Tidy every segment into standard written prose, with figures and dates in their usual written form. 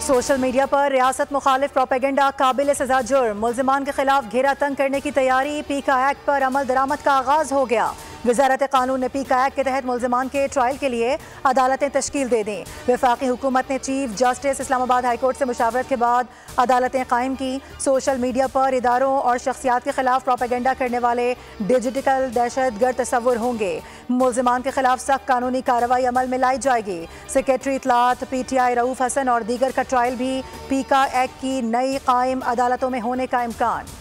Social media पर रियासत मुखालिफ प्रोपेगेंडा काबिल सजा जुर्म, मुल्जिमान के खिलाफ घेरा तंग करने की तैयारी। पीका एक्ट पर अमल दरामद का आगाज हो गया। वजारत कानून ने पीका एक्ट के तहत मुल्जिमान के ट्रायल के लिए अदालतें तश्कील दे दी। वफाकी हुकूमत ने chief justice Islamabad high court से मुशावरत के बाद अदालतें कायम की। सोशल मीडिया पर इदारों और शख्सियात के खिलाफ प्रोपेगेंडा करने वाले डिजिटल दहशतगर्द तस्वुर होंगे। मुल्जिमान के खिलाफ सख्त कानूनी कार्रवाई अमल में लाई जाएगी। सेक्रेटरी इतलात PTI रऊफ हसन और दीगर का ट्रायल भी पीका एक्ट की नई कायम अदालतों में होने का इम्कान।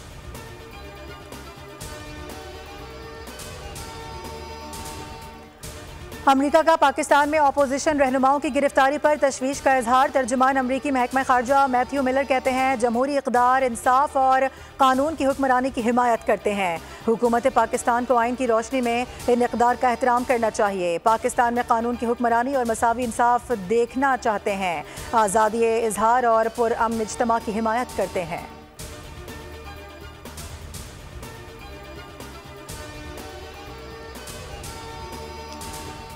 अमरीका का पाकिस्तान में अपोजिशन रहनुमाओं की गिरफ्तारी पर तशवीश का इजहार। तर्जुमान अमरीकी महकमा खारजा मैथ्यू मिलर कहते हैं जमहूरी इक़दार, इंसाफ और कानून की हुक्मरानी की हिमायत करते हैं। हुकूमत पाकिस्तान को आइन की रोशनी में इन इक़दार का एहतराम करना चाहिए। पाकिस्तान में कानून की हुक्मरानी और मसावी इंसाफ देखना चाहते हैं। आज़ादी इजहार और पुरअमन इज्तिमा की हिमायत करते हैं।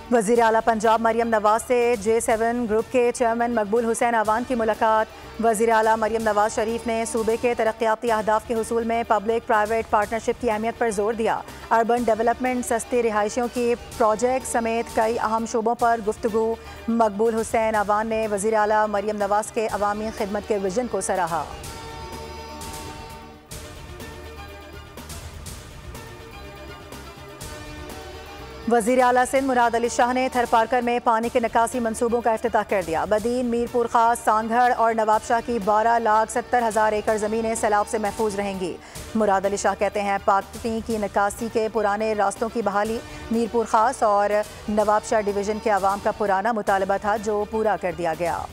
वज़ीर आला पंजाब मरियम नवाज से J7 ग्रुप के चेयरमैन मकबूल हुसैन अवान की मुलाकात। वज़ीर आला मरियम नवाज शरीफ ने सूबे के तरक्याती अहदाफ के हुसूल में पब्लिक प्राइवेट पार्टनरशिप की अहमियत पर जोर दिया। अर्बन डेवलपमेंट, सस्ती रिहाइशियों की प्रोजेक्ट समेत कई अहम शोबों पर गुफ्तगू। मकबूल हुसैन अवान ने वज़ीर आला मरियम नवाज के अवामी खिदमत के विजन को सराहा। वज़ीर आला सिंध मुराद अली शाह ने थरपारकर में पानी के निकासी मंसूबों का इफ्तिताह कर दिया। बदीन, मीरपुर खास, सांगढ़ और नवाबशाह की 12,70,000 एकड़ ज़मीनें सैलाब से महफूज रहेंगी। मुराद अली शाह कहते हैं पानी की निकासी के पुराने रास्तों की बहाली मीरपुर खास और नवाबशाह डिवीज़न के अवाम का पुराना मुतालबा था, जो पूरा कर दिया गया।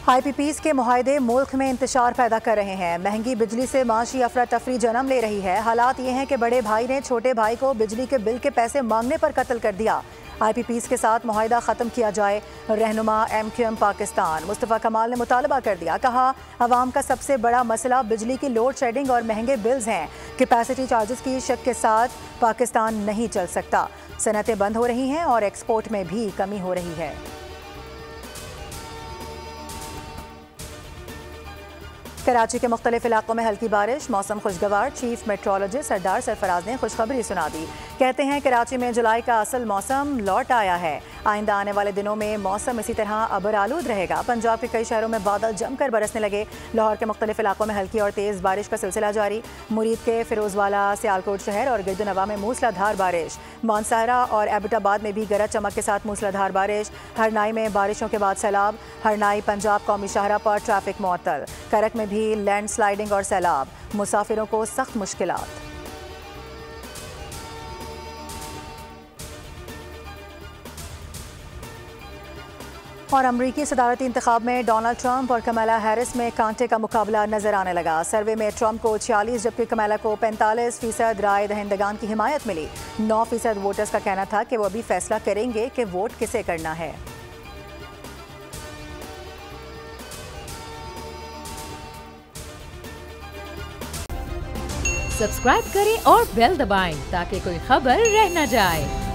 IPPs के मुआहदे मुल्क में इंतशार पैदा कर रहे हैं। महंगी बिजली से माशी अफरा तफरी जन्म ले रही है। हालात ये हैं कि बड़े भाई ने छोटे भाई को बिजली के बिल के पैसे मांगने पर कत्ल कर दिया। IPPs के साथ मुआहदा ख़त्म किया जाए। रहनुमा MQM पाकिस्तान मुस्तफ़ा कमाल ने मुतालबा कर दिया। कहा अवाम का सबसे बड़ा मसला बिजली की लोड शेडिंग और महंगे बिल्स हैं। कैपेसिटी चार्जेस की शक के साथ पाकिस्तान नहीं चल सकता। सनतें बंद हो रही हैं और एक्सपोर्ट में भी कमी हो रही है। कराची के मुख्तलिफ इलाकों में हल्की बारिश, मौसम खुशगवार। चीफ मेट्रोलॉजिस्ट सरदार सरफराज ने खुशखबरी सुना दी। कहते हैं कराची में जुलाई का असल मौसम लौट आया है। आइंदा आने वाले दिनों में मौसम इसी तरह अबर आलूद रहेगा। पंजाब के कई शहरों में बादल जमकर बरसने लगे। लाहौर के मुख्तलिफ इलाकों में हल्की और तेज़ बारिश का सिलसिला जारी। मुरीद के फिरोजवाला, सियालकोट शहर और गिरदनवा में मूसलाधार बारिश। मानसहरा और एबटाबाद में भी गरज चमक के साथ मूसलाधार बारिश। हरनाई में बारिशों के बाद सैलाब। हरनाई पंजाब कौमी शाहरा पर ट्रैफिक मुअत्तल। करक में भी लैंड स्लाइडिंग और सैलाब। मुसाफिरों को सख्त मुश्किलात। और अमरीकी सदारती इंतखाब में डोनाल्ड ट्रंप और कमला हैरिस में कांटे का मुकाबला नजर आने लगा। सर्वे में ट्रंप को 46 जबकि कमला को 45% राय दहिंदगान की हिमायत मिली। 9% वोटर्स का कहना था कि वो अभी फैसला करेंगे कि वोट किसे करना है। सब्सक्राइब करें और बेल दबाएं ताकि कोई खबर रह न जाए।